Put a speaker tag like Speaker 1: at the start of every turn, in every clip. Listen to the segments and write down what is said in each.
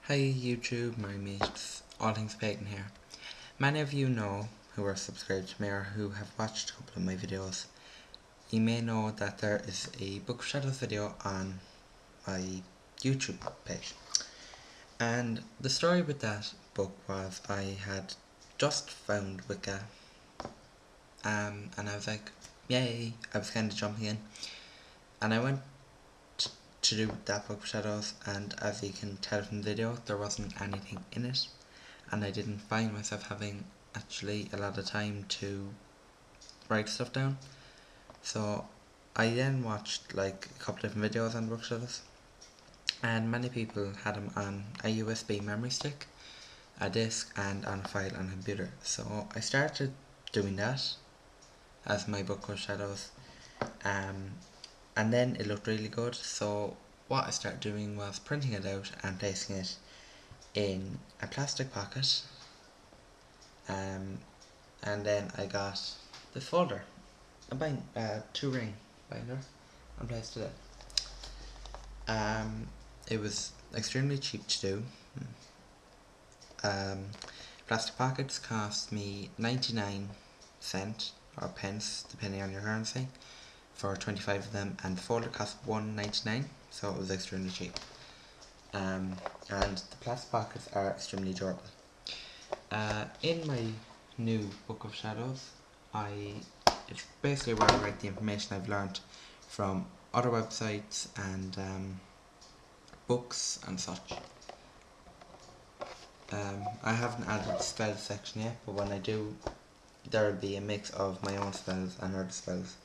Speaker 1: Hi YouTube, my mates, allthingspagen here. Many of you know who are subscribed to me or who have watched a couple of my videos. You may know that there is a Book of Shadows video on my YouTube page. And the story with that book was I had just found Wicca and I was like, yay, I was kind of jumping in. And I went to do that Book of Shadows, and as you can tell from the video, there wasn't anything in it, and I didn't find myself having actually a lot of time to write stuff down. So I then watched like a couple of different videos on Book Shadows, and many people had them on a USB memory stick, a disc, and on a file on a computer. So I started doing that as my Book of Shadows, and then it looked really good. So what I started doing was printing it out and placing it in a plastic pocket, and then I got this folder, a 2-ring binder, and placed it in. It was extremely cheap to do. Plastic pockets cost me 99 cents or pence depending on your currency for 25 of them, and the folder cost $1.99, so it was extremely cheap. And the plastic pockets are extremely durable. In my new Book of Shadows, it's basically where I write the information I've learned from other websites and books and such. I haven't added the spells section yet, but when I do, there will be a mix of my own spells and other spells.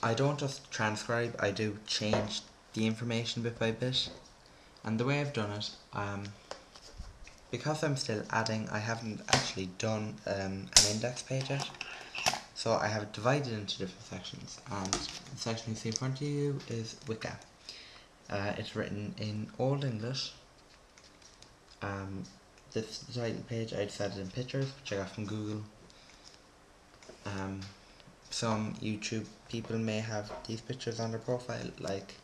Speaker 1: I don't just transcribe, I do change the information bit by bit, and the way I've done it, because I'm still adding, I haven't actually done an index page yet, so I have it divided into different sections, and the section you see in front of you is Wicca. It's written in Old English. This title page I just added in pictures, which I got from Google. Some YouTube people may have these pictures on their profile, like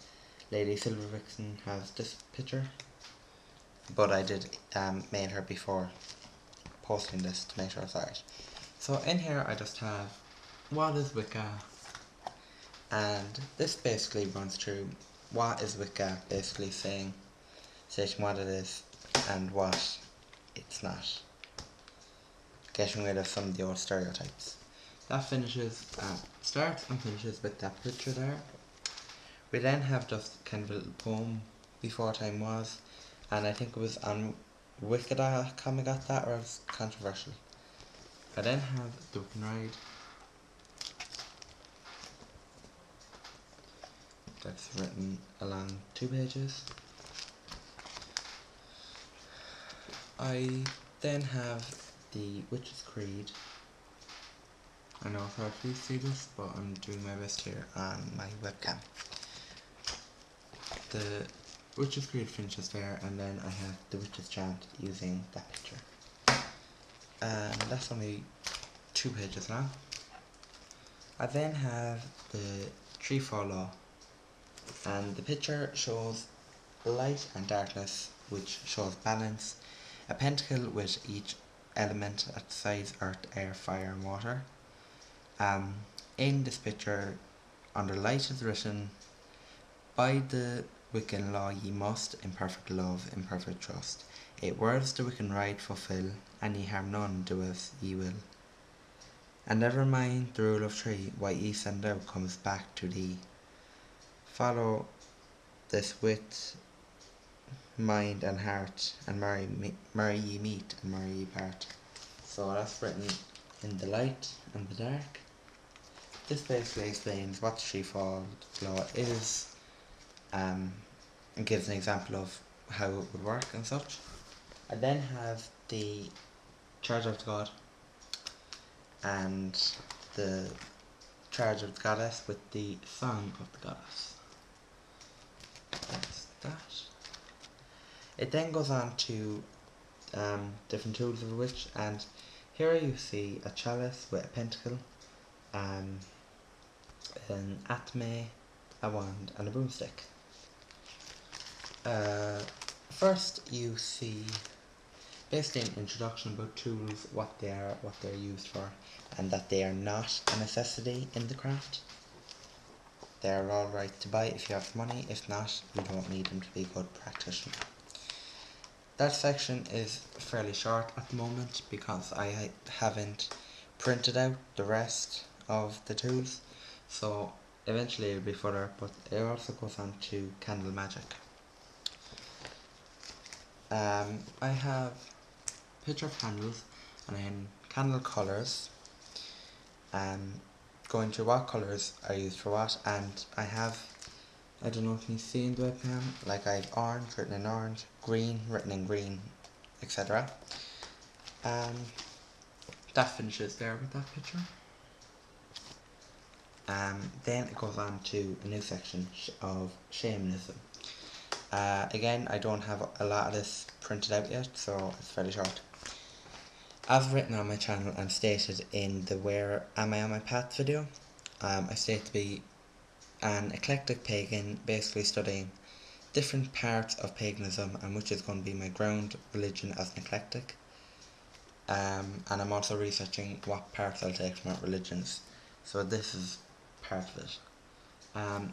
Speaker 1: Lady Silver Vixen has this picture, but I did mail her before posting this to make sure it's alright. So in here I just have what is Wicca, and this basically runs through what is Wicca, basically stating what it is and what it's not, getting rid of some of the old stereotypes. That finishes, starts and finishes with that picture there. We then have just kind of a little poem, Before Time Was, and I think it was on Wicca.com I got that, or it was controversial. I then have the Wiccan Ride. That's written along 2 pages. I then have the Witch's Creed. I know it's hard for you to see this, but I'm doing my best here on my webcam. The Witch's Creed finishes there, and then I have the Witch's Chant using that picture. And that's only 2 pages long. I then have the Treefold Law, and the picture shows light and darkness, which shows balance, a pentacle with each element at size: earth, air, fire and water. In this picture, under light is written, by the Wiccan law ye must, in perfect love, in perfect trust, 8 words the Wiccan rite fulfill, and ye harm none, do as ye will. And never mind the rule of 3, what ye send out comes back to thee. Follow this with mind and heart, and marry ye meet, and marry ye part. So that's written in the light and the dark. This basically explains what the Treefold Law is, and gives an example of how it would work and such. I then have the Charge of the God and the Charge of the Goddess with the Song of the Goddess. That's that. It then goes on to different tools of a witch, and here you see a chalice with a pentacle, an atme, a wand and a broomstick. First you see basically an introduction about tools, what they're used for, and that they are not a necessity in the craft. They are alright to buy if you have money, if not, you don't need them to be a good practitioner. That section is fairly short at the moment because I haven't printed out the rest of the tools, so eventually it'll be fuller, but it also goes on to candle magic. I have picture of candles and then candle colours, going through what colours are used for what, and I don't know if you see in the webcam, like I have orange written in orange, green written in green, etc. That finishes there with that picture. Then it goes on to a new section of shamanism. Again, I don't have a lot of this printed out yet, so it's fairly short. As written on my channel and stated in the Where Am I On My Path video, I state to be an eclectic pagan, basically studying different parts of paganism, and which is going to be my ground religion as an eclectic. And I'm also researching what parts I'll take from what religions, so this is part of it.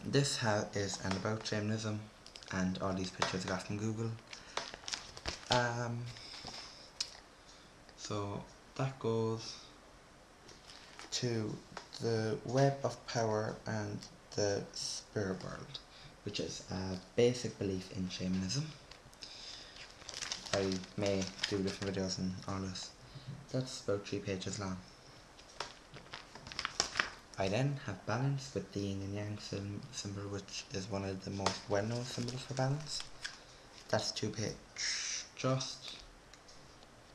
Speaker 1: This is an about shamanism, and all these pictures I got from Google. So that goes to the web of power and the spirit world, which is a basic belief in shamanism. I may do different videos on all this. That's about 3 pages long. I then have balance with the yin and yang symbol, which is one of the most well-known symbols for balance. That's 2 pages, just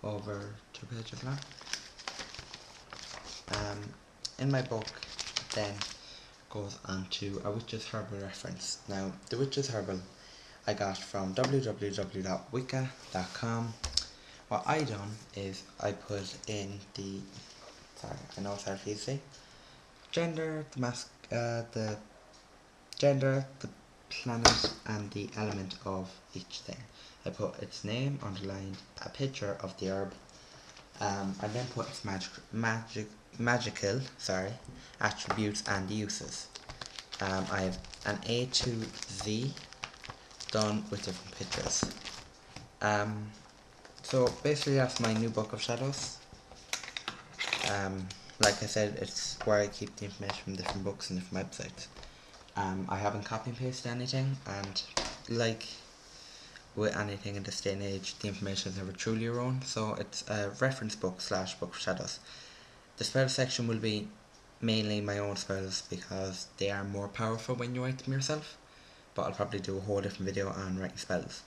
Speaker 1: over 2 pages long. In my book then goes on to a witch's herbal reference. Now the witch's herbal I got from www.wicca.com. What I done is I put in the, sorry, I know it's hard for you to see, gender, the gender, the planet and the element of each thing. I put its name, underlined, a picture of the herb, I then put its magical attributes and uses. I have an A to Z done with different pictures. So basically that's my new book of shadows. Like I said, it's where I keep the information from different books and different websites. I haven't copy and pasted anything, and like with anything in this day and age, the information is never truly your own, so it's a reference book / book of shadows. The spell section will be mainly my own spells because they are more powerful when you write them yourself, but I'll probably do a whole different video on writing spells.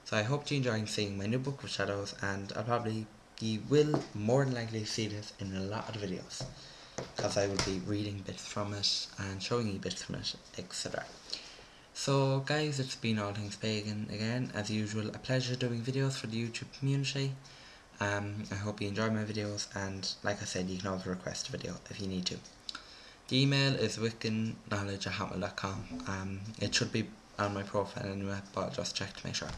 Speaker 1: So I hope you enjoy seeing my new book of shadows, and you will more than likely see this in a lot of videos, because I will be reading bits from it and showing you bits from it, etc. So guys, it's been All Things Pagan again, as usual. A pleasure doing videos for the YouTube community. I hope you enjoy my videos, and like I said, you can always request a video if you need to. The email is wiccanknowledge@hotmail.com. It should be on my profile anyway, but I'll just check to make sure.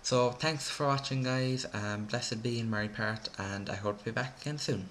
Speaker 1: So thanks for watching guys, blessed be and merry part, and I hope to be back again soon.